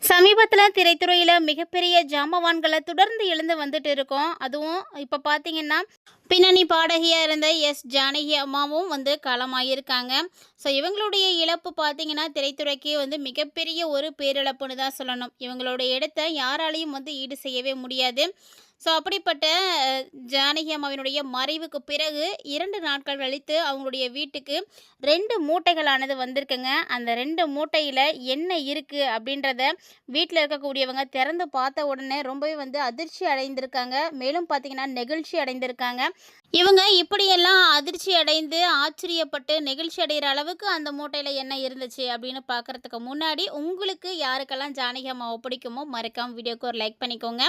சமீபத்தில் திரைத்துறையில் மிகப்பெரிய ஜாம்பவான்களை தொடர்ந்து எழுந்து வந்துட்டு இருக்கோம். அதுவும் இப்போ பார்த்தீங்கன்னா பின்னணி பாடகியாக இருந்த ஜானகி அம்மாவும் காலமாகியிருக்காங்க. ஸோ இவங்களுடைய இழப்பு பார்த்தீங்கன்னா திரைத்துறைக்கு மிகப்பெரிய ஒரு பேரிழப்புன்னு தான் சொல்லணும். இவங்களுடைய இடத்தை யாராலையும் ஈடு செய்யவே முடியாது. ஸோ அப்படிப்பட்ட ஜானகி அம்மாவினுடைய மறைவுக்கு பிறகு 2 நாட்கள் கழித்து அவங்களுடைய வீட்டுக்கு 2 மூட்டைகளானது வந்திருக்குங்க. அந்த 2 மூட்டையில் என்ன இருக்குது அப்படின்றத வீட்டில் இருக்கக்கூடியவங்க திறந்து பார்த்த உடனே ரொம்பவே அதிர்ச்சி அடைந்திருக்காங்க. மேலும் பார்த்தீங்கன்னா நெகிழ்ச்சி அடைந்திருக்காங்க. இவங்க இப்படியெல்லாம் அதிர்ச்சி அடைந்து ஆச்சரியப்பட்டு நெகிழ்ச்சி அடைகிற அளவுக்கு அந்த மூட்டையில் என்ன இருந்துச்சு அப்படின்னு பார்க்குறதுக்கு முன்னாடி உங்களுக்கு யாருக்கெல்லாம் ஜானகி அம்மாவை பிடிக்குமோ மறக்காம வீடியோக்கு ஒரு லைக் பண்ணிக்கோங்க.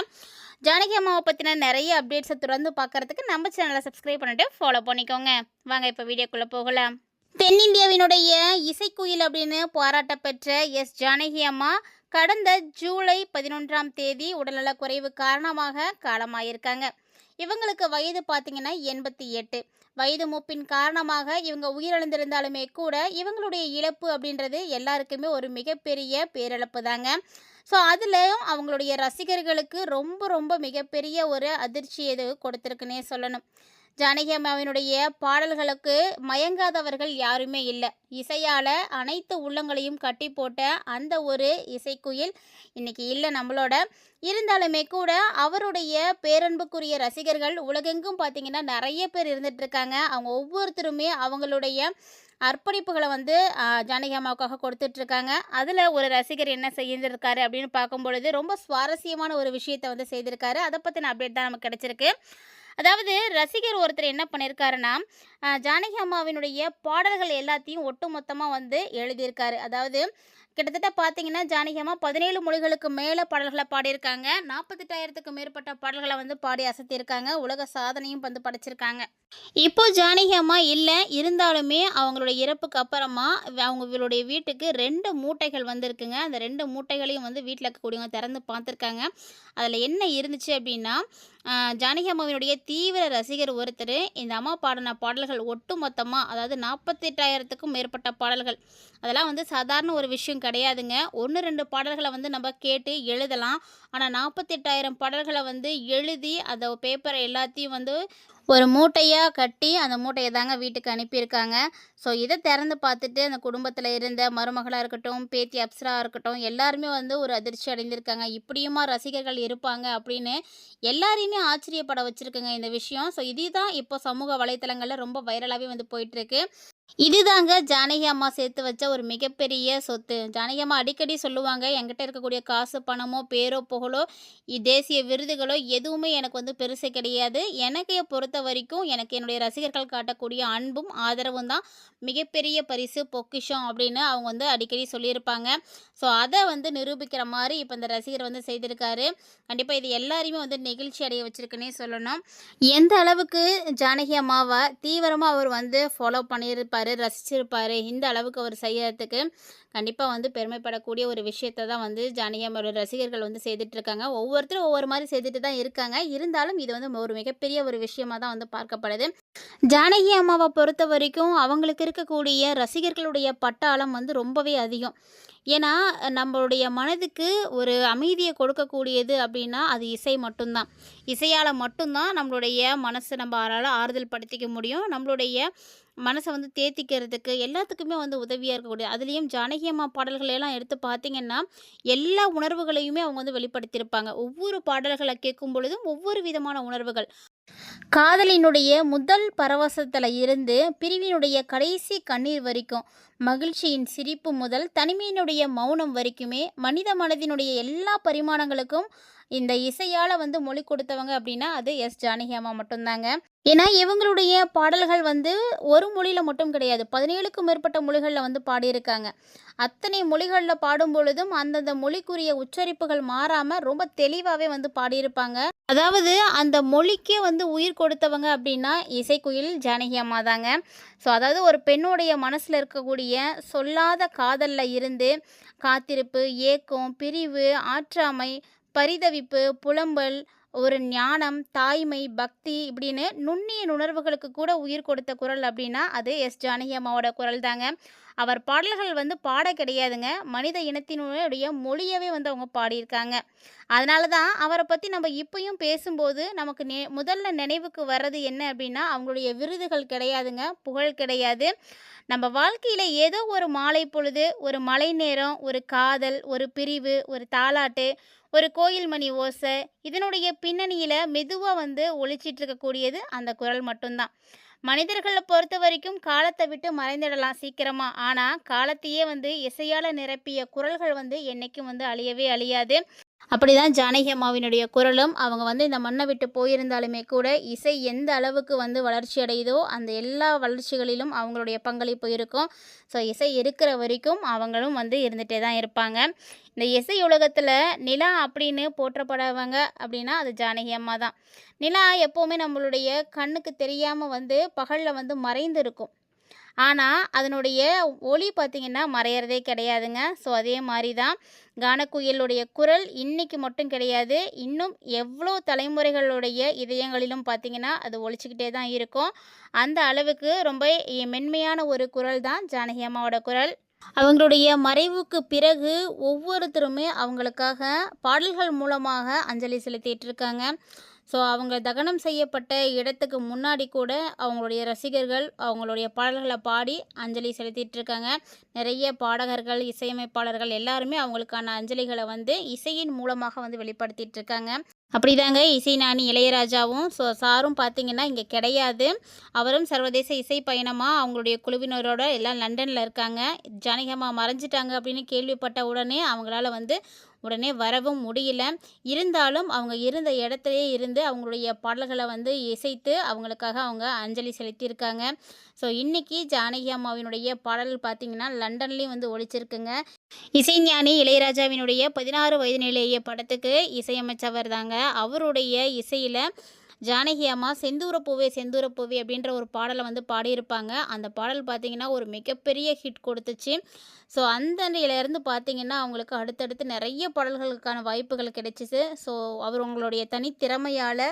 ஜானகி அம்மாவை பற்றின நிறைய அப்டேட்ஸை தொடர்ந்து பார்க்குறதுக்கு நம்ம சேனலை சப்ஸ்கிரைப் பண்ணிட்டு ஃபாலோ பண்ணிக்கோங்க. வாங்க இப்போ வீடியோக்குள்ளே போகலாம். தென்னிந்தியாவினுடைய இசைக்குயில் அப்படின்னு பாராட்ட பெற்ற ஜானகி அம்மா கடந்த ஜூலை 11ஆம் தேதி உடல்நலக் குறைவு காரணமாக காலமாயிருக்காங்க. இவங்களுக்கு வயது பார்த்தீங்கன்னா 88. வயது மூப்பின் காரணமாக இவங்க உயிரிழந்திருந்தாலுமே கூட இவங்களுடைய இழப்பு அப்படின்றது எல்லாருக்குமே ஒரு மிகப்பெரிய பேரிழப்பு தாங்க. ஸோ அதுலேயும் அவங்களுடைய ரசிகர்களுக்கு ரொம்ப ரொம்ப மிகப்பெரிய ஒரு அதிர்ச்சி இது கொடுத்துருக்குன்னே சொல்லணும். ஜானகி அம்மாவினுடைய பாடல்களுக்கு மயங்காதவர்கள் யாருமே இல்லை. இசையால் அனைத்து உள்ளங்களையும் கட்டி போட்ட அந்த ஒரு இசைக்குயில் இன்னைக்கு இல்லை நம்மளோட. இருந்தாலுமே கூட அவருடைய பேரன்புக்குரிய ரசிகர்கள் உலகெங்கும் பார்த்திங்கன்னா நிறைய பேர் இருந்துகிட்ருக்காங்க. அவங்க ஒவ்வொருத்தருமே அவங்களுடைய அர்ப்பணிப்புகளை ஜானகி அம்மாவுக்காக கொடுத்துட்ருக்காங்க. அதில் ஒரு ரசிகர் என்ன செய்திருக்காரு அப்படின்னு பார்க்கும்பொழுது ரொம்ப சுவாரஸ்யமான ஒரு விஷயத்தை செய்திருக்காரு. அதை பற்றின அப்டேட் தான் நமக்கு கிடச்சிருக்கு. அதாவது ரசிகர் ஒருத்தர் என்ன பண்ணியிருக்காருன்னா, ஜானகி அம்மாவினுடைய பாடல்கள் எல்லாத்தையும் ஒட்டுமொத்தமாக எழுதியிருக்காரு. அதாவது கிட்டத்தட்ட பார்த்தீங்கன்னா ஜானகி அம்மா 17 மொழிகளுக்கு மேலே பாடல்களை பாடியிருக்காங்க. 48,000த்துக்கும் மேற்பட்ட பாடல்களை பாடி அசத்தியிருக்காங்க. உலக சாதனையும் படைச்சிருக்காங்க. இப்போ ஜானகி அம்மா இல்லை, இருந்தாலுமே அவங்களுடைய இறப்புக்கு அப்புறமா அவங்களுடைய வீட்டுக்கு 2 மூட்டைகள் வந்திருக்குங்க. அந்த 2 மூட்டைகளையும் வீட்டில் இருக்கக்கூடியவங்க திறந்து பார்த்துருக்காங்க. அதில் என்ன இருந்துச்சு அப்படின்னா, ஜானகி அம்மாவினுடைய தீவிர ரசிகர் ஒருத்தர் இந்த அம்மா பாடின பாடல்கள் ஒட்டு மொத்தமாக, அதாவது 48,000த்துக்கும் மேற்பட்ட பாடல்கள், அதெல்லாம் சாதாரண ஒரு விஷயம் கிடையாதுங்க. 1, 2 பாடல்களை நம்ம கேட்டு எழுதலாம். ஆனால் 48,000 பாடல்களை எழுதி அந்த பேப்பரை எல்லாத்தையும் ஒரு மூட்டையாக கட்டி அந்த மூட்டையை தாங்க வீட்டுக்கு அனுப்பியிருக்காங்க. ஸோ இதை திறந்து பார்த்துட்டு அந்த குடும்பத்தில் இருந்த மருமகளாக இருக்கட்டும், பேத்தி அப்சரா இருக்கட்டும், எல்லாருமே ஒரு அதிர்ச்சி அடைந்திருக்காங்க. இப்படியுமா ரசிகர்கள் இருப்பாங்க அப்படின்னு எல்லாரையுமே ஆச்சரியப்பட வச்சுருக்குங்க இந்த விஷயம். ஸோ இதுதான் இப்போ சமூக வலைத்தளங்களில் ரொம்ப வைரலாகவே போயிட்டுருக்கு. இதுதாங்க ஜானகி அம்மா சேர்த்து வச்ச ஒரு மிகப்பெரிய சொத்து. ஜானகி அம்மா அடிக்கடி சொல்லுவாங்க, என்கிட்ட இருக்கக்கூடிய காசு பணமோ பேரோ புகழோ தேசிய விருதுகளோ எதுவுமே எனக்கு பெருசு கிடையாது. எனக்கு பொறுத்த வரைக்கும் எனக்கு என்னுடைய ரசிகர்கள் காட்டக்கூடிய அன்பும் ஆதரவும் தான் மிகப்பெரிய பரிசு, பொக்கிஷம் அப்படின்னு அவங்க அடிக்கடி சொல்லியிருப்பாங்க. ஸோ அதை நிரூபிக்கிற மாதிரி இப்போ இந்த ரசிகர் செய்திருக்காரு. கண்டிப்பாக இது எல்லாரையுமே நெகிழ்ச்சி அடைய வச்சுருக்குன்னே சொல்லணும். எந்த அளவுக்கு ஜானகி அம்மாவை தீவிரமாக அவர் ஃபாலோ பண்ணியிருப்பார், ரசிச்சிருப்பார், இந்த அளவுக்கு அவர் செய்யறதுக்கு கண்டிப்பாக பெருமைப்படக்கூடிய ஒரு விஷயத்தை தான் ஜானகி அம்மாவோட ரசிகர்கள் செய்துட்ருக்காங்க. ஒவ்வொருத்தரும் ஒவ்வொரு மாதிரி செய்துட்டு தான் இருக்காங்க. இருந்தாலும் இது ஒரு மிகப்பெரிய ஒரு விஷயமாக தான் பார்க்கப்படுது. ஜானகி அம்மாவை பொறுத்த வரைக்கும் அவங்களுக்கு இருக்கக்கூடிய ரசிகர்களுடைய பட்டாளம் ரொம்பவே அதிகம். ஏன்னா நம்மளுடைய மனதுக்கு ஒரு அமைதியை கொடுக்கக்கூடியது அப்படின்னா அது இசை மட்டும்தான். இசையால் மட்டும்தான் நம்மளுடைய மனசை நம்ம ஆறுதல் படுத்திக்க முடியும். நம்மளுடைய மனசை தேத்திக்கிறதுக்கு எல்லாத்துக்குமே உதவியாக இருக்கக்கூடிய, அதுலேயும் ஜானகி அம்மா பாடல்களையெல்லாம் எடுத்து பார்த்திங்கன்னா எல்லா உணர்வுகளையுமே அவங்க வெளிப்படுத்தியிருப்பாங்க. ஒவ்வொரு பாடல்களை கேட்கும் பொழுதும் ஒவ்வொரு விதமான உணர்வுகள். காதலினுடைய முதல் பரவசத்தில் இருந்து பிரிவினுடைய கடைசி கண்ணீர் வரைக்கும், மகிழ்ச்சியின் சிரிப்பு முதல் தனிமையினுடைய மௌனம் வரைக்குமே மனித மனதினுடைய எல்லா பரிமாணங்களுக்கும் இந்த இசையால் மொழி கொடுத்தவங்க அப்படின்னா அது ஜானகி அம்மா மட்டும்தாங்க. ஏன்னா இவங்களுடைய பாடல்கள் ஒரு மொழியில் மட்டும் கிடையாது, 17க்கும் மேற்பட்ட மொழிகளில் பாடியிருக்காங்க. அத்தனை மொழிகளில் பாடும் பொழுதும் அந்தந்த மொழிக்குரிய உச்சரிப்புகள் மாறாமல் ரொம்ப தெளிவாகவே பாடியிருப்பாங்க. அதாவது அந்த மொழிக்கே உயிர் கொடுத்தவங்க அப்படின்னா இசைக்குயில் ஜானகி அம்மா தாங்க. ஸோ அதாவது ஒரு பெண்ணுடைய மனசில் இருக்கக்கூடிய சொல்லாத காதலில் இருந்து காத்திருப்பு, ஏக்கம், பிரிவு, ஆற்றாமை, பரிதவிப்பு, புலம்பல், ஒரு ஞானம், தாய்மை, பக்தி இப்படின்னு நுண்ணிய உணர்வுகளுக்கு கூட உயிர் கொடுத்த குரல் அப்படின்னா அது ஜானகி அம்மாவோட குரல் தாங்க. அவர் பாடல்கள் வந்து பாட கிடையாதுங்க. மனித இனத்தினுடைய மொழியவே வந்து அவங்க பாடியிருக்காங்க. அதனால தான் அவர பத்தி நம்ம இப்பயும் பேசும்போது நமக்கு முதல்ல நினைவுக்கு வர்றது என்ன அப்படின்னா, அவங்களுடைய விருதுகள் கிடையாதுங்க, புகழ் கிடையாது. நம்ம வாழ்க்கையில ஏதோ ஒரு மாலை பொழுது, ஒரு மழை நேரம், ஒரு காதல், ஒரு பிரிவு, ஒரு தாலாட்டு, ஒரு கோயில் மணி ஓசை, இதனுடைய பின்னணியில மெதுவா வந்து ஒலிச்சிட்டு இருக்கக்கூடியது அந்த குரல் மட்டும்தான். மனிதர்கள பொறுத்தவரைக்கும் காலத்த விட்டு மறைந்திடலாம் சீக்கிரமா. ஆனா, காலத்தையே வந்து இசையால நிரப்பிய குரல்கள் வந்து என்னைக்கும் வந்து அழியவே அழியாது. அப்படிதான் ஜானகி அம்மாவினுடைய குரலும். அவங்க வந்து இந்த மண்ண விட்டு போயிருந்தாலுமே கூட, இசை எந்த அளவுக்கு வந்து வளர்ச்சி அடையுதோ, அந்த எல்லா வளர்ச்சிகளிலும் அவங்களுடைய பங்களிப்பு இருக்கும். ஸோ, இசை இருக்கிற வரைக்கும் அவங்களும் வந்து இருந்துட்டே தான் இருப்பாங்க. இந்த இசை உலகத்தில நிலா அப்படின்னு போற்றப்படுறவங்க அப்படின்னா, அது ஜானகி அம்மா தான். நிலா எப்பவுமே நம்மளுடைய கண்ணுக்கு தெரியாம வந்து பகல்ல வந்து மறைந்து இருக்கும். ஆனா, அதனுடைய ஒளி பார்த்தீங்கன்னா, மறையறதே கிடையாதுங்க. ஸோ, அதே மாரி தான் கானக்குயிலுடைய குரல் இன்னைக்கு மட்டும் கிடையாது. இன்னும் எவ்வளோ தலைமுறைகளுடைய இதயங்களிலும் பார்த்தீங்கன்னா, அது ஒலிச்சுக்கிட்டே தான் இருக்கும். அந்த அளவுக்கு ரொம்ப மென்மையான ஒரு குரல் தான் ஜானகி அம்மாவோட குரல். அவங்களுடைய மறைவுக்கு பிறகு ஒவ்வொருத்தருமே அவங்களுக்காக பாடல்கள் மூலமாக அஞ்சலி செலுத்திட்டுருக்காங்க. ஸோ, அவங்க தகனம் செய்யப்பட்ட இடத்துக்கு முன்னாடி கூட அவங்களுடைய ரசிகர்கள் அவங்களுடைய பாடல்கள பாடி அஞ்சலி செலுத்திட்டுருக்காங்க. நிறைய பாடகர்கள், இசையமைப்பாளர்கள் எல்லாருமே அவங்களுக்கான அஞ்சலிகள வந்து இசையின் மூலமாக வந்து வெளிப்படுத்திட்டுருக்காங்க. அப்படிதாங்க இசைஞானி இளையராஜாவும் சாரும் பார்த்தீங்கன்னா இங்கே கிடையாது. அவரும் சர்வதேச இசை பயணமா அவங்களுடைய குழுவினரோட எல்லாம் லண்டன்ல இருக்காங்க. ஜானகி அம்மா மறைஞ்சிட்டாங்க அப்படின்னு கேள்விப்பட்ட உடனே அவங்களால வந்து உடனே வரவும் முடியல. இருந்தாலும் அவங்க இருந்த இடத்துலயே இருந்து அவங்களுடைய பாடல்கள வந்து இசைத்து அவங்களுக்காக அவங்க அஞ்சலி செலுத்தியிருக்காங்க. ஸோ, இன்னைக்கு ஜானகி அம்மாவினுடைய பாடல் பார்த்தீங்கன்னா லண்டன்லேயும் வந்து ஒலிச்சிருக்குங்க. இசைஞானி இளையராஜாவினுடைய 16 வயதினிலேயே படத்துக்கு இசையமைச்சவர் தாங்க. அவருடைய இசையில ஜானகி அம்மா "செந்தூர பூவே செந்தூர பூவே" அப்படின்ற ஒரு பாடலை வந்து பாடியிருப்பாங்க. அந்த பாடல் பார்த்தீங்கன்னா ஒரு மிகப்பெரிய ஹிட் கொடுத்துச்சு. ஸோ, அந்த நிலையிலேருந்து பார்த்தீங்கன்னா அவங்களுக்கு அடுத்தடுத்து நிறைய பாடல்களுக்கான வாய்ப்புகள் கிடைச்சிச்சு. ஸோ, அவங்களுடைய தனித்திறமையால்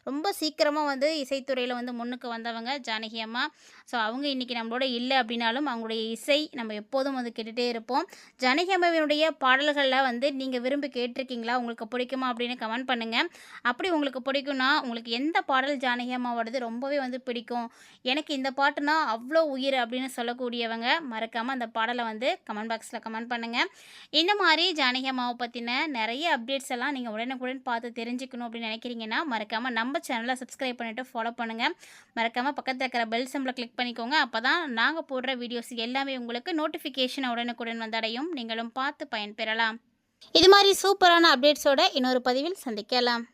ரொம்ப சீக்கிரமாக வந்து இசைத்துறையில் வந்து முன்னுக்கு வந்தவங்க ஜானகி அம்மா. ஸோ, அவங்க இன்றைக்கி நம்மளோட இல்லை அப்படின்னாலும் அவங்களுடைய இசை நம்ம எப்போதும் வந்து கேட்டுகிட்டே இருப்போம். ஜானகி அம்மாவினுடைய பாடல்களில் வந்து நீங்கள் விரும்பி கேட்டிருக்கீங்களா? உங்களுக்கு பிடிக்குமா அப்படின்னு கமெண்ட் பண்ணுங்கள். அப்படி உங்களுக்கு பிடிக்கும்னா உங்களுக்கு எந்த பாடல் ஜானகி அம்மாவோடது ரொம்பவே வந்து பிடிக்கும், எனக்கு இந்த பாட்டுனா அவ்வளோ உயிர் அப்படின்னு சொல்லக்கூடியவங்க மறக்காமல் அந்த பாடலை வந்து கமெண்ட் பாக்ஸில் கமெண்ட் பண்ணுங்கள். இந்த மாதிரி ஜானகி அம்மாவை பற்றின நிறைய அப்டேட்ஸ் எல்லாம் நீங்கள் உடனுக்குடன் பார்த்து தெரிஞ்சுக்கணும் அப்படின்னு நினைக்கிறீங்கன்னா மறக்காமல் நம்ம சேனலை சப்ஸ்கிரைப் பண்ணிவிட்டு ஃபாலோ பண்ணுங்கள். மறக்காமல் பக்கத்தில் இருக்கிற பெல் சிம்பிளை கிளிக் பண்ணிக்கோங்க. அப்போ தான் நாங்கள் போடுற வீடியோஸ் எல்லாமே உங்களுக்கு நோட்டிஃபிகேஷன் உடனுக்குடன் வந்தடையும். நீங்களும் பார்த்து பயன்பெறலாம். இது மாதிரி சூப்பரான அப்டேட்ஸோட இன்னொரு பதிவில் சந்திக்கலாம்.